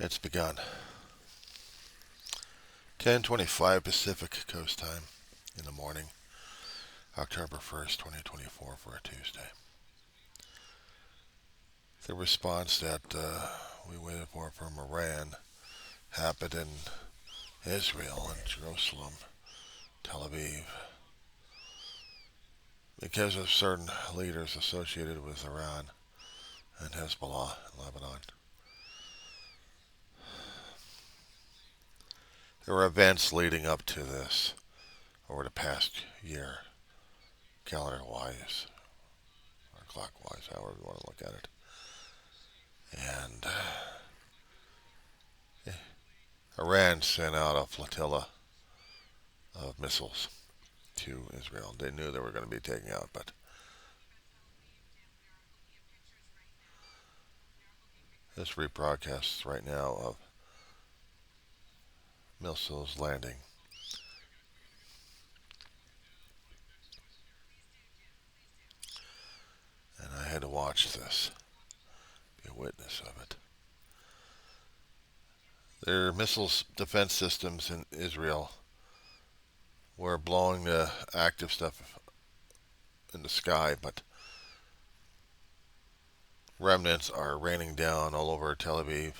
It's begun. 10:25 Pacific Coast Time in the morning, October 1st, 2024 for a Tuesday. The response that we waited for from Iran happened in Israel and Jerusalem, Tel Aviv, because of certain leaders associated with Iran and Hezbollah in Lebanon. There were events leading up to this over the past year, calendar-wise, or clockwise, however you want to look at it. And Iran sent out a flotilla of missiles to Israel. They knew they were going to be taken out, but this rebroadcasts right now of missiles landing. And I had to watch this, be a witness of it. Their missiles defense systems in Israel were blowing the active stuff in the sky, but remnants are raining down all over Tel Aviv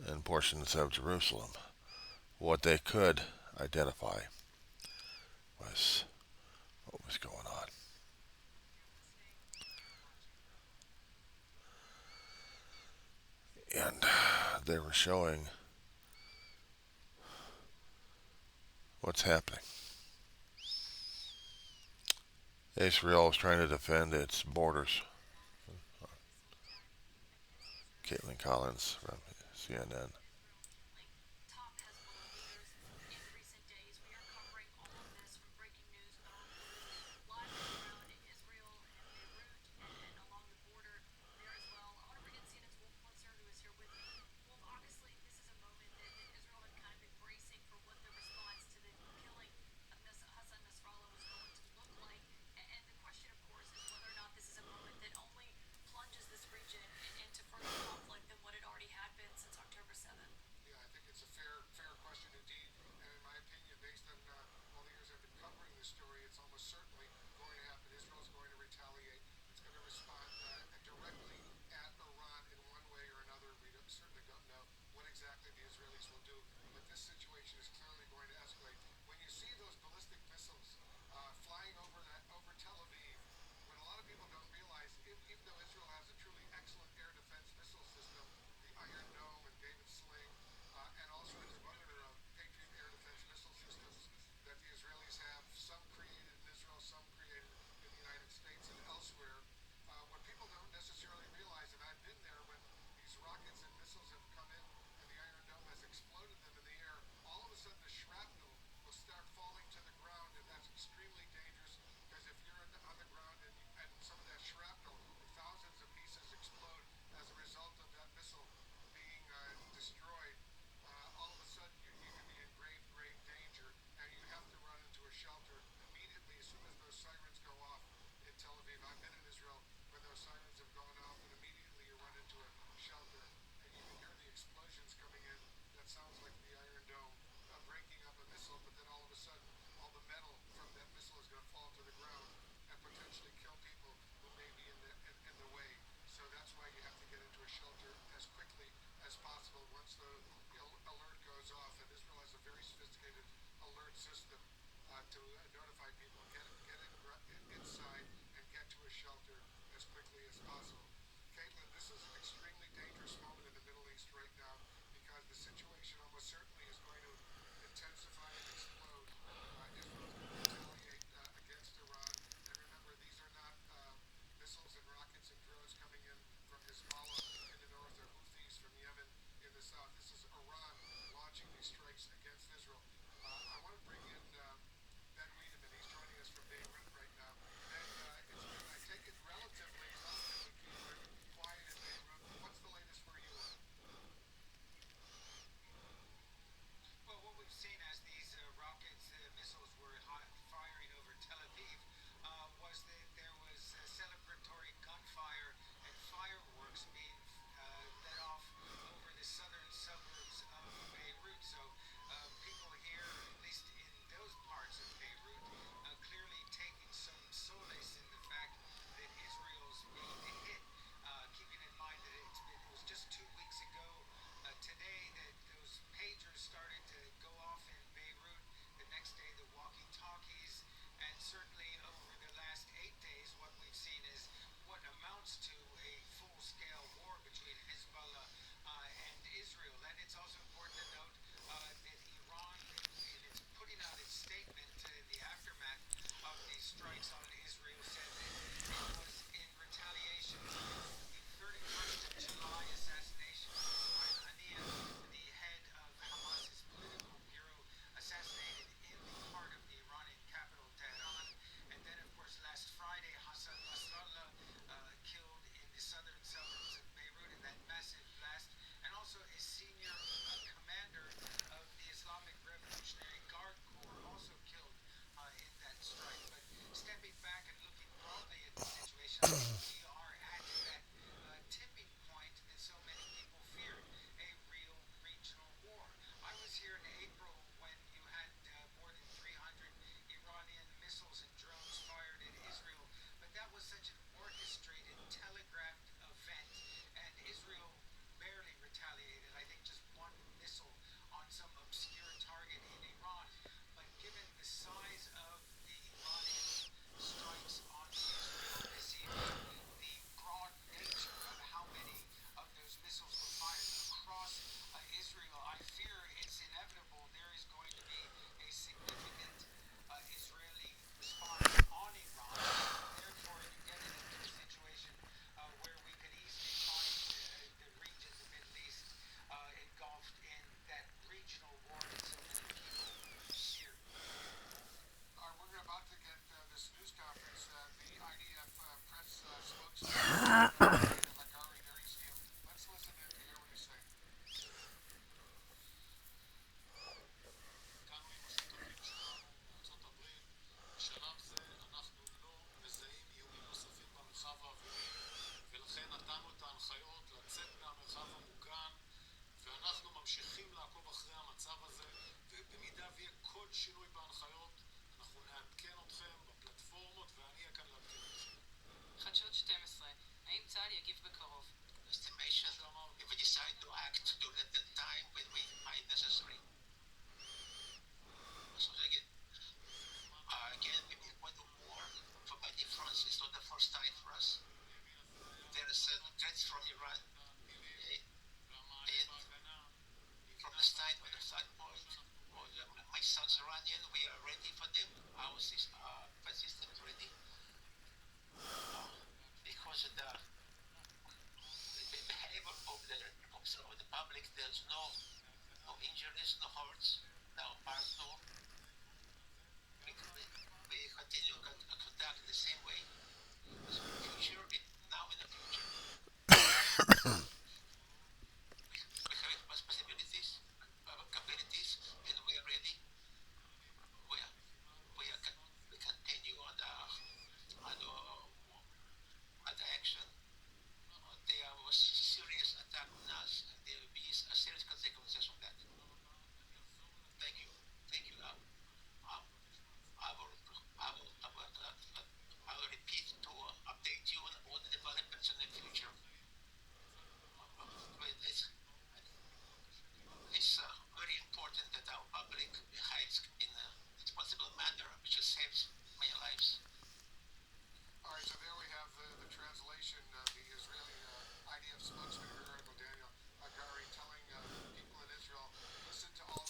and portions of Jerusalem. What they could identify was what was going on. And they were showing what's happening. Israel is trying to defend its borders. Caitlin Collins from CNN.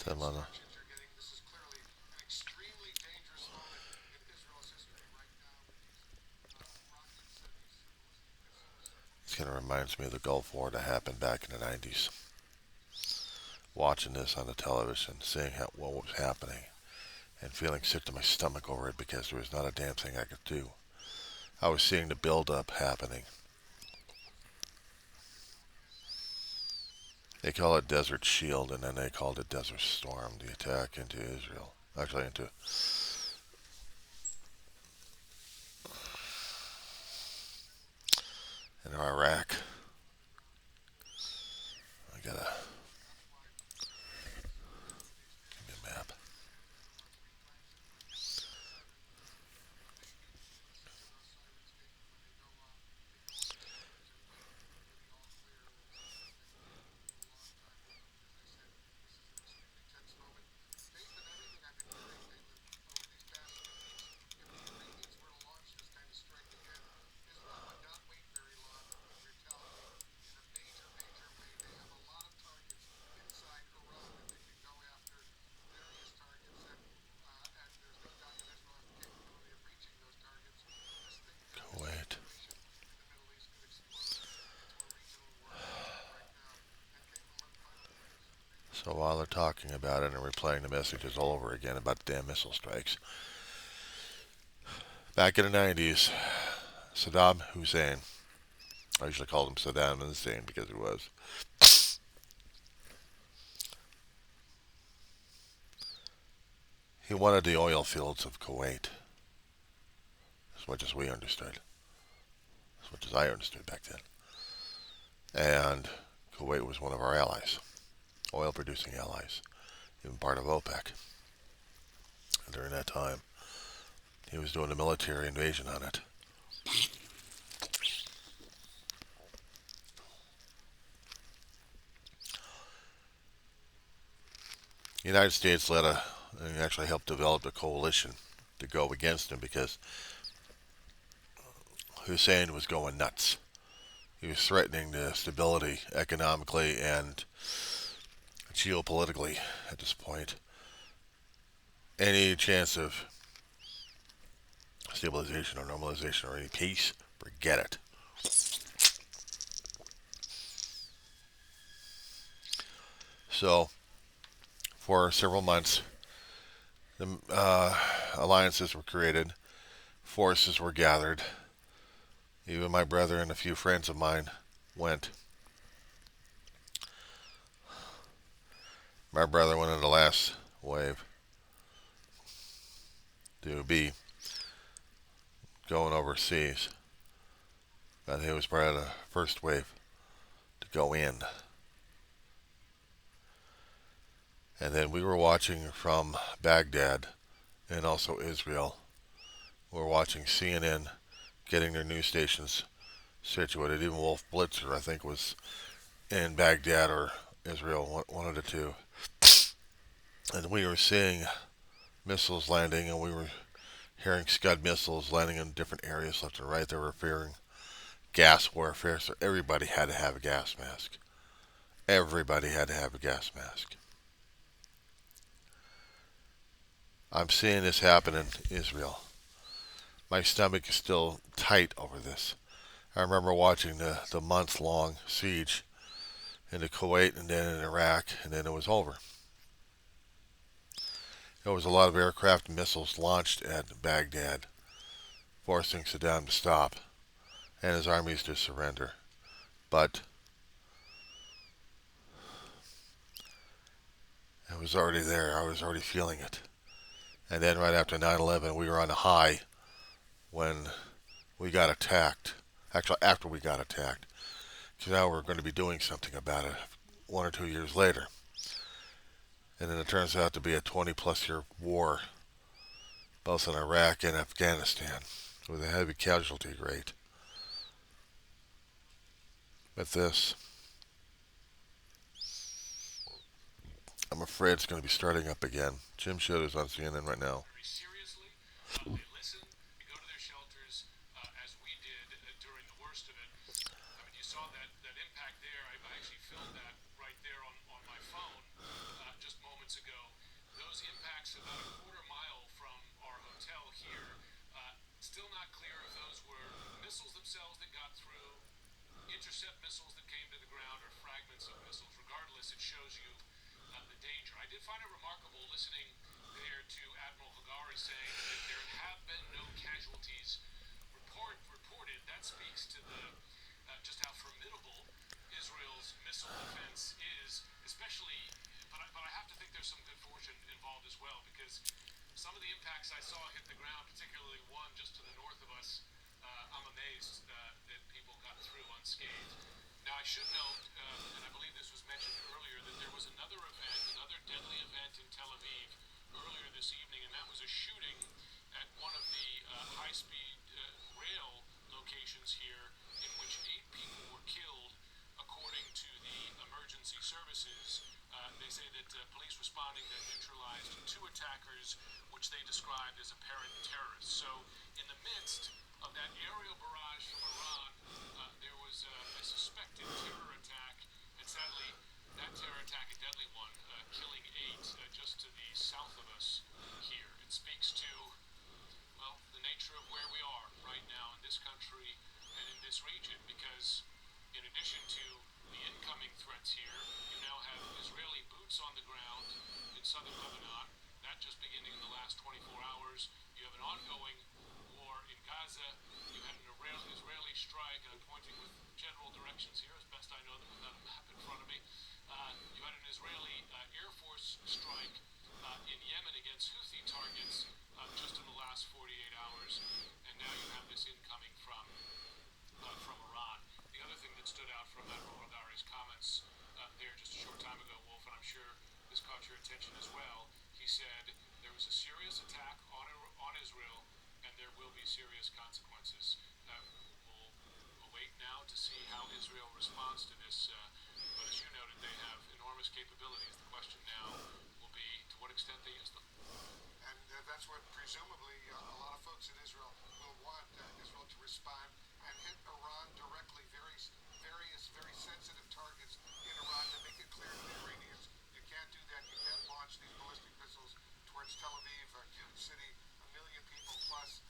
Them on a, it kind of reminds me of the Gulf War that happened back in the 90s. Watching this on the television, seeing what was happening, and feeling sick to my stomach over it because there was not a damn thing I could do. I was seeing the build-up happening. They call it Desert Shield, and then they called it Desert Storm, the attack into Israel. Actually, into Iraq. I gotta give me a map. Kuwait. So while they're talking about it and replaying the messages all over again about the damn missile strikes, back in the 90s, Saddam Hussein, I usually called him Saddam Hussein because he was, he wanted the oil fields of Kuwait, as much as we understood, as much as I understood back then. And Kuwait was one of our allies, oil producing allies, even part of OPEC. And during that time, he was doing a military invasion on it. The United States actually helped develop a coalition to go against him because Hussein was going nuts. He was threatening the stability economically and geopolitically at this point. Any chance of stabilization or normalization or any peace, forget it. So, for several months, the alliances were created, forces were gathered. Even my brother and a few friends of mine went. My brother went in the last wave to be going overseas. But he was part of the first wave to go in. And then we were watching from Baghdad and also Israel. We were watching CNN getting their news stations situated. Even Wolf Blitzer, I think, was in Baghdad or Israel, one of the two. And we were seeing missiles landing, and we were hearing Scud missiles landing in different areas left and right. They were fearing gas warfare, so everybody had to have a gas mask. Everybody had to have a gas mask. I'm seeing this happen in Israel. My stomach is still tight over this. I remember watching the month-long siege into Kuwait and then in Iraq, and then it was over. There was a lot of aircraft and missiles launched at Baghdad, forcing Saddam to stop and his armies to surrender. But it was already there. I was already feeling it. And then right after 9/11, we were on a high when we got attacked. Actually, after we got attacked. Because now we're going to be doing something about it 1 or 2 years later. And then it turns out to be a 20-plus year war, both in Iraq and Afghanistan, with a heavy casualty rate. But this, I'm afraid it's going to be starting up again. Jim Shooter's on CNN right now. Very seriously. They listen, they go to their shelters, as we did during the worst of it. I mean, you saw that impact there. I actually filmed that right there on my phone just moments ago. Those impacts about a quarter mile from our hotel here. Still not clear if those were missiles themselves that got through, intercept missiles that came to the ground, or fragments of missiles. Regardless, it shows you the danger. I did find it remarkable listening there to Admiral Hagari saying that there have been no casualties reported. That speaks to the just how formidable Israel's missile defense is, especially. But I have to think there's some good fortune involved as well, because some of the impacts I saw hit the ground, particularly one just to the north of us. I'm amazed that people got through unscathed. Now, I should note, and I believe this was mentioned earlier, that there was another event, another deadly event in Tel Aviv earlier this evening, and that was a shooting at one of the high-speed rail locations here, in which 8 people were killed, according to the emergency services. They say that police responding then neutralized 2 attackers, which they described as apparent terrorists. So, in the midst of that aerial barrage from Iran, there was a suspected terror attack, and sadly, that terror attack, a deadly one, killing 8 just to the south of us here. It speaks to, well, the nature of where we are right now in this country and in this region, because in addition to the incoming threats here, you now have Israeli boots on the ground in southern Lebanon, that just beginning in the last 24 hours. You have an ongoing war in Gaza. You had an Israeli strike, and I'm pointing with general directions here as best I know them without a map in front of me. You had an Israeli Air Force strike in Yemen against Houthi targets just in the last 48 hours, and now you have this incoming from Iran. The other thing that stood out from Admiral Hagari's comments there just a short time ago, Wolf, and I'm sure this caught your attention as well, he said there was a serious attack on Israel, and there will be serious consequences. We'll wait now to see how Israel responds to this, but as you noted, they have enormous capabilities. The question now will be to what extent they use them. And that's what presumably a lot of folks in Israel will want Israel to respond and hit Iran directly, various very sensitive targets in Iran, to make it clear to the Iranians you can't do that. You can't launch these ballistic missiles towards Tel Aviv, a huge city, 1 million people plus,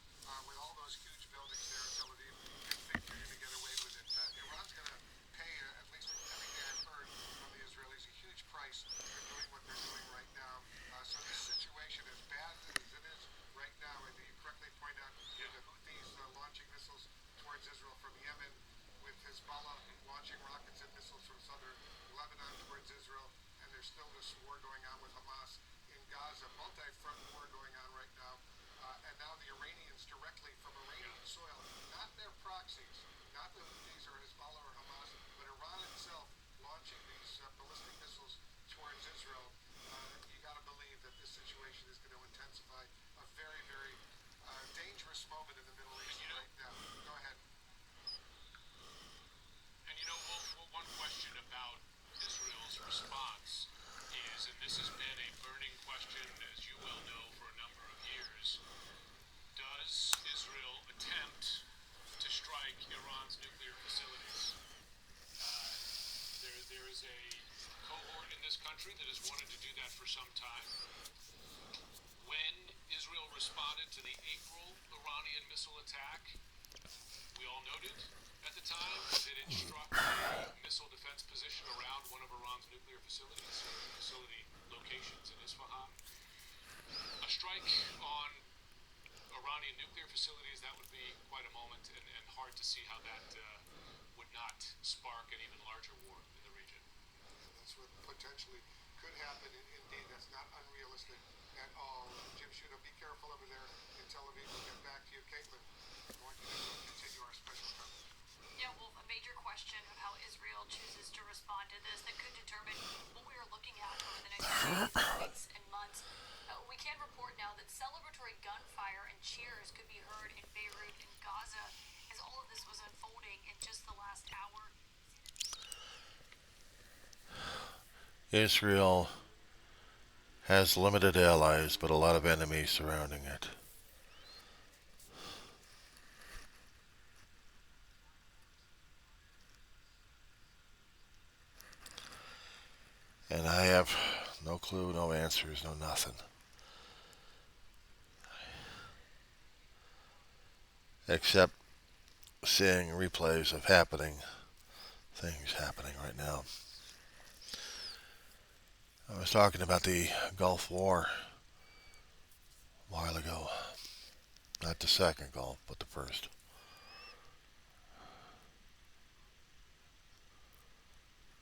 with all those huge buildings there in Tel Aviv. You think you're going to get away with it? Iran's going to pay, at least everything I've heard from the Israelis, a huge price for doing what they're doing right now. So this situation, as bad as it is right now, and you correctly point out, the Houthis launching missiles towards Israel from Yemen, with Hezbollah launching rockets and missiles from southern Lebanon towards Israel, and there's still this war going on with Hamas in Gaza, multi-front war going on right now, and now the Iranians directly from Iranian soil, not their proxies, not the Houthis or Hezbollah or Hamas, but Iran itself launching these ballistic missiles towards Israel. a cohort in this country that has wanted to do that for some time. When Israel responded to the April Iranian missile attack, we all noted at the time that it struck a missile defense position around one of Iran's nuclear facilities, facility locations in Isfahan. A strike on Iranian nuclear facilities, that would be quite a moment, and hard to see how that would not spark an even larger war in the region. That's what potentially could happen. Indeed, that's not unrealistic at all. Jim Shudo, be careful over there in Tel Aviv. We'll get back to you. Caitlin, we're going to continue our special coverage. Yeah, well, a major question of how Israel chooses to respond to this that could determine what we are looking at over the next days, weeks, and months. We can report now that celebratory gunfire and cheers could be heard in Beirut and Gaza as all of this was unfolding in just the last hour. Israel has limited allies, but a lot of enemies surrounding it. And I have no clue, no answers, no nothing. Except seeing replays of things happening right now. I was talking about the Gulf War a while ago. Not the second Gulf, but the first.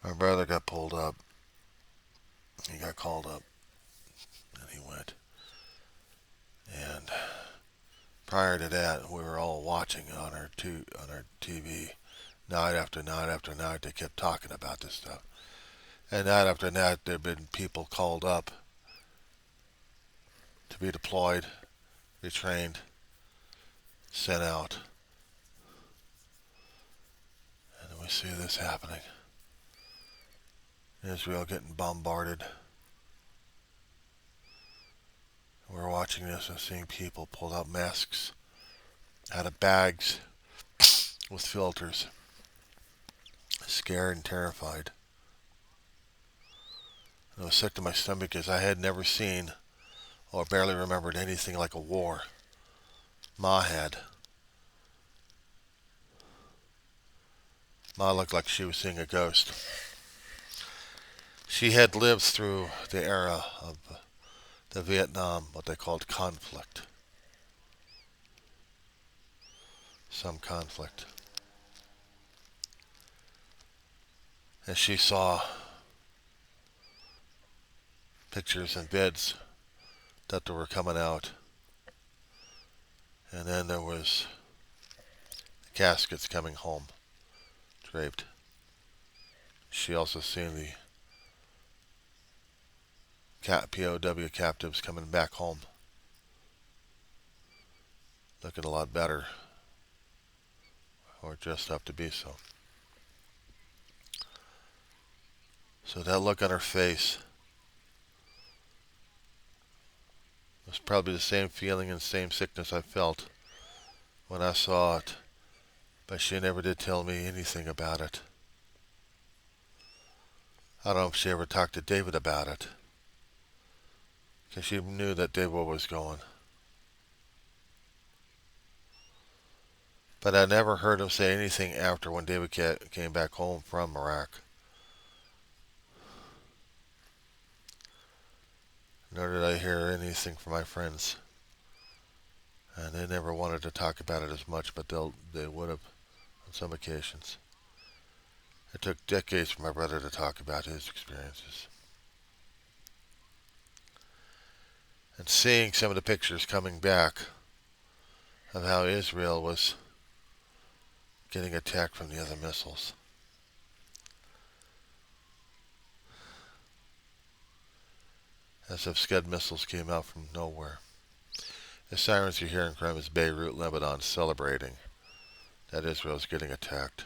My brother got pulled up. He got called up. And he went. And prior to that, we were all watching on our TV. Night after night after night, they kept talking about this stuff. And night after night, there have been people called up to be deployed, retrained, sent out. And then we see this happening. Israel getting bombarded. We're watching this and seeing people pull out masks out of bags with filters, scared and terrified. And I was sick to my stomach because I had never seen or barely remembered anything like a war. Ma had. Ma looked like she was seeing a ghost. She had lived through the era of the Vietnam, what they called conflict. Some conflict. And she saw pictures and beds that were coming out. And then there was caskets coming home, draped. She also seen the POW captives coming back home, looking a lot better, or dressed up to be so. So that look on her face was probably the same feeling and same sickness I felt when I saw it, but she never did tell me anything about it. I don't know if she ever talked to David about it, because she knew that David was going. But I never heard him say anything after when David came back home from Iraq. Nor did I hear anything from my friends. And they never wanted to talk about it as much, but they would have on some occasions. It took decades for my brother to talk about his experiences. And seeing some of the pictures coming back of how Israel was getting attacked from the other missiles. As if Scud missiles came out from nowhere. The sirens you hear in crime is Beirut, Lebanon, celebrating that Israel is getting attacked.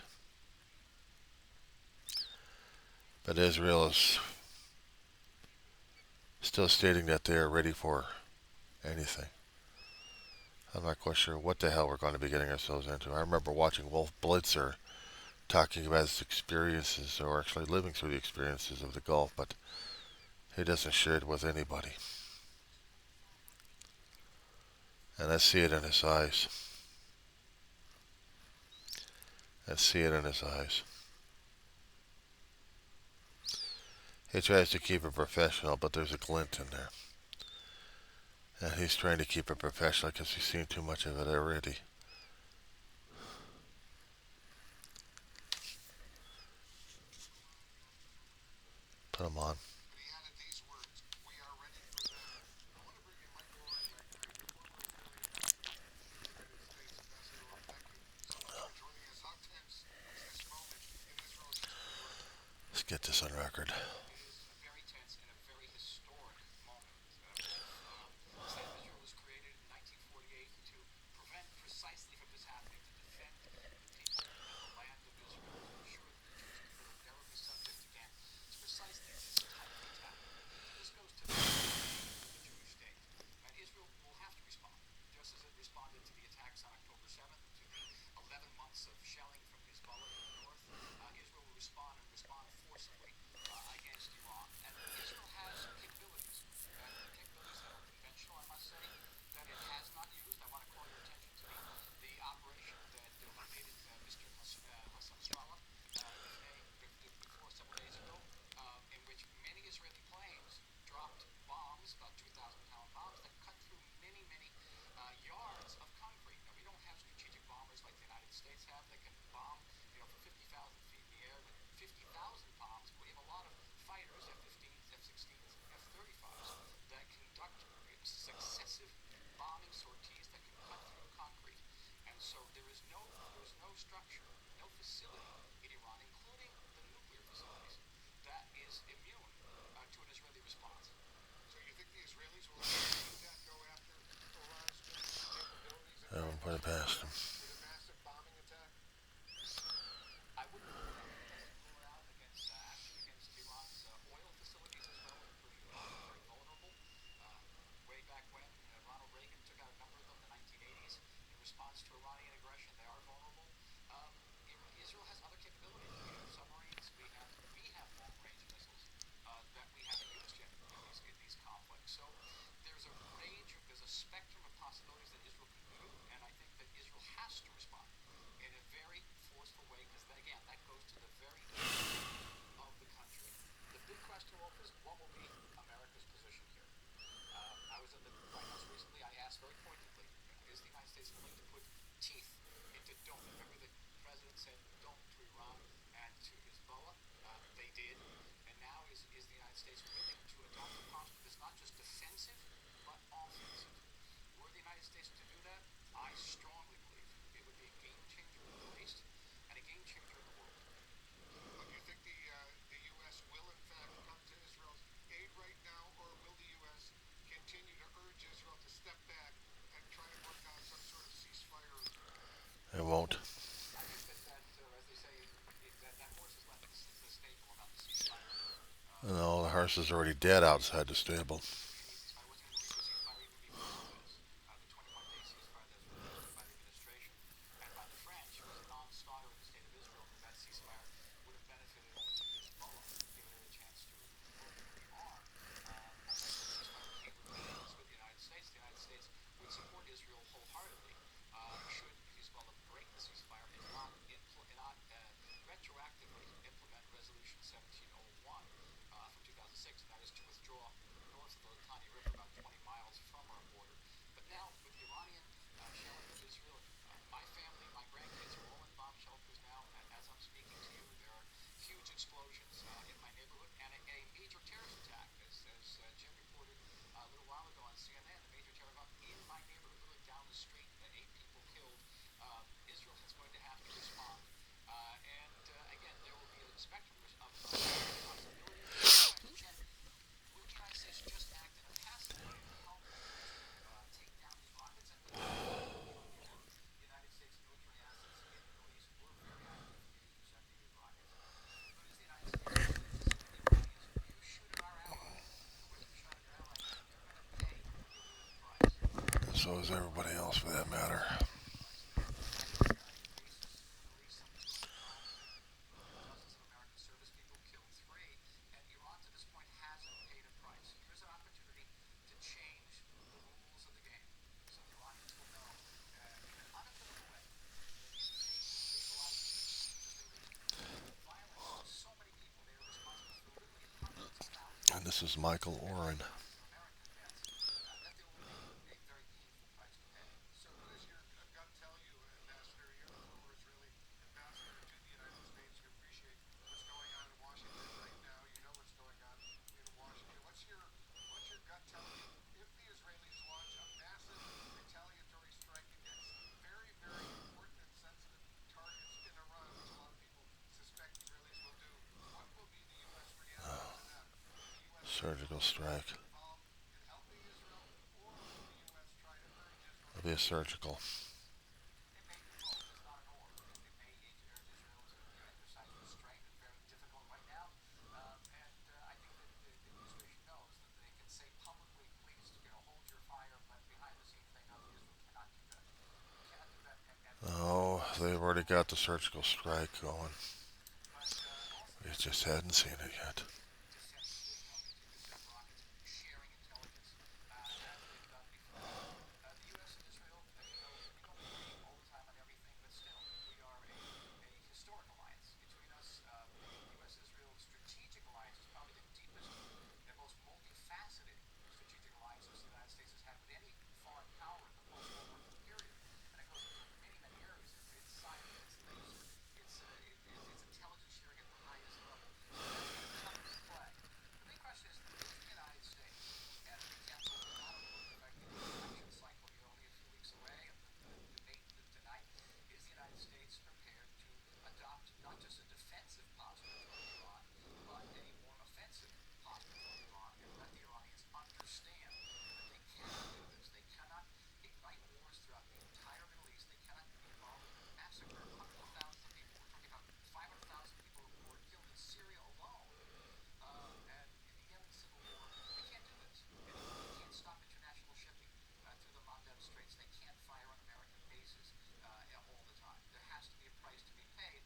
But Israel is still stating that they are ready for anything. I'm not quite sure what the hell we're going to be getting ourselves into. I remember watching Wolf Blitzer talking about his experiences or actually living through the experiences of the Gulf, but he doesn't share it with anybody. And I see it in his eyes. I see it in his eyes. He tries to keep it professional, but there's a glint in there. And he's trying to keep it professional because he's seen too much of it already. Put him on. And he added these words, "We are ready for them." I want to bring in Michael Oren back here, your former Israeli ambassador to the United States. Ambassador Oren, thank you so much for joining us. How tense is this moment in Israel's history right now? Let's get this on record. It is a very tense and a very historic moment. The State of Israel was created in 1948 to prevent precisely from this happening, to defend the people and the land of Israel, to ensure that the Jewish people would never be subject again. It's precisely this type of attack. So this goes to the foundation of the Jewish state. And Israel will have to respond, just as it responded to the attacks on October 7th, to the 11 months of shelling from Hezbollah in the north. Israel will respond and respond forcibly against Iran. And Israel has capabilities, capabilities that are conventional, I must say, that it has not used. I want to call your attention to the operation that eliminated Mr. Hassan Nasrallah before several days ago, in which many Israeli planes dropped bombs, about 2,000-pound bombs, that cut through many, many yards of concrete. Now, we don't have strategic bombers like the United States have that can bomb, for 50,000 feet in the air with 50,000 bombs. We have a lot of fighters, F-15s, F-16s, F-35s, that conduct successive bombing sorties that can cut through concrete. And so there is no structure, no facility in Iran, including the nuclear facilities, that is immune to an Israeli response. So you think the Israelis will ever go after Iran's nuclear capabilities and I won't put it past him. with a massive bombing attack? I wouldn't rule it out. It doesn't rule it out against action against Iran's oil facilities as well, including very vulnerable. Way back when Ronald Reagan took out a number of them in the 1980s in response to Iranian aggression, they are vulnerable. Israel has other capabilities. We have submarines. We have long-range missiles that we haven't used yet in these conflicts. So there's a spectrum of possibilities that Israel can do, and I think that Israel has to respond in a very forceful way, because again, that goes to the very heart of the country. The big question, Wolf, is what will be America's position here? I was at the White House recently. I asked very pointedly, is the United States willing to put teeth into don't? Remember the president said don't to Iran and to Hezbollah? They did. And now is the United States willing to adopt a posture that's not just defensive, but offensive? Were the United States to do that, I strongly believe it would be a game changer in the Middle East and a game changer in the world. But do you think the U.S. will in fact come to Israel's aid right now, or will the U.S. continue to urge Israel to step back and try to work out some sort of ceasefire agreement? It won't. I think that as they say, that horse has left the stable about the ceasefire. No, the horse is already dead outside the stable. I wasn't going to reach a ceasefire even before this, the 21-day ceasefire that was proposed by the administration and by the French was a non-starter in the state of Israel, because that ceasefire would have benefited only Hezbollah, given it a chance to remove the arm. Unless that ceasefire came with meetings with the United States would support Israel wholeheartedly should Hezbollah break the ceasefire and not retroactively implement Resolution 1701 from 2006, and that is to withdraw north of the Litani River about 20 miles from our border. But now, with the Iranian shelling of Israel, my family, my grandkids are all in bomb shelters now. As I'm speaking to you, there are huge explosions in my neighborhood, and a major terrorist attack, as Jim reported a little while ago on CNN, a major terrorist attack in my neighborhood, literally down the street, 8 people killed. Israel is going to have to respond. Again, there will be a spectrum of possibilities. Question, will the United States just act in a passive way to help to take down these rockets? And the United States military assets in the Middle East were very active in intercepting these rockets. But is the United States going to say to the Iranians, you shoot at our allies, and when you shot at your allies, you're going to pay the ultimate price? So is everybody else for that matter. Price. And is there any basis to believe something along those lines? This is Michael Oren. America gets, that there will be a very painful price to pay. So, what does your gut tell you, Ambassador? You're the former Israeli ambassador to the United States. You appreciate what's going on in Washington right now. You know what's going on in Washington. What's your gut telling you? If the Israelis launch a massive retaliatory strike against very, very important and sensitive targets in Iran, which a lot of people suspect Israelis will do, what will be the U.S. reaction to that? Will the U.S. Surgical get strike. involved in helping Israel, or will the U.S. try to urge Israel It'll to be a do something? surgical. It may do both. It's not an or. It may urge Israel to exercise restraint. It's very difficult right now, and I think that the administration knows that they can say publicly, "Please, hold your fire," but behind the scenes they know that Israel cannot do that. Cannot do that, Oh, they've already got the surgical strike going. but also We that just means hadn't seen it yet. defense to Israel, intercept rockets, sharing intelligence as they've done before. The U.S. and Israel, as you know, we don't agree all the time on everything, but still, we are a historic alliance between us. The U.S.-Israel strategic alliance is probably the deepest and most multifaceted strategic alliance the United States has had with any foreign power in the post-World War II period. And it goes into many, many areas. It's cyber, it's laser, it's intelligence sharing at the highest level. So that's going to come into play. The big question is the United States, and an example not of what affecting the election cycle, you're only a few weeks away, and the debate tonight, is the United States prepared to adopt not just a defensive posture toward Iran, but a more offensive posture toward Iran, and let the Iranians understand that they cannot do this. They cannot ignite wars throughout the entire Middle East. They cannot be involved in the massacre of hundreds of thousands of people. We're talking about 500,000 people who were killed in Syria alone, and in the Yemen civil war. They can't do this anymore. They can't stop international shipping through the Mandeb Straits. They can't fire on American bases all the time. There has to be a price to be paid,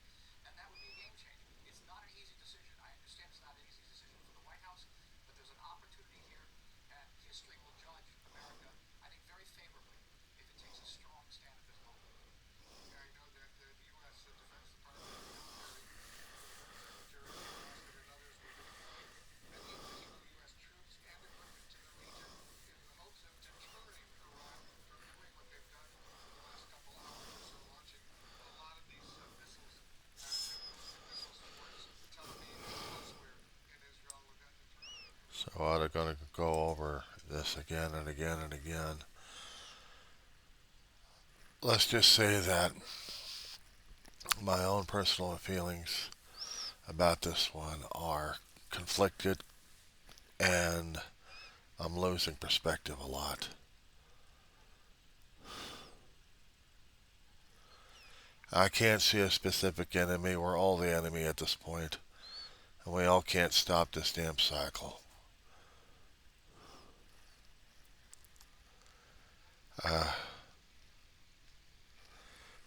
and that would be a game changer. It's not an easy decision. I understand it's not an easy decision for the White House, but there's an opportunity here, and history will judge America, I think, very favorably if it takes a strong stand at this moment. Yeah, I know that the U.S. Defense Department and military, Defense Secretary Austin and others will be deploying many additional U.S. troops and equipment to the region in the hopes of deterring Iran from doing what they've done in the last couple hours or so, launching a lot of these missiles and ballistic missiles towards Tel Aviv and elsewhere in Israel with that deterrent. So they're going to go over this again and again and again. Let's just say that my own personal feelings about this one are conflicted, and I'm losing perspective a lot. I can't see a specific enemy. We're all the enemy at this point, and we all can't stop this damn cycle. Uh,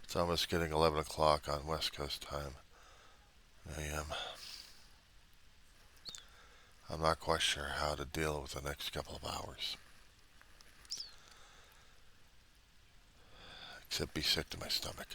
it's almost getting 11 o'clock on West Coast time. AM. I'm not quite sure how to deal with the next couple of hours, except be sick to my stomach.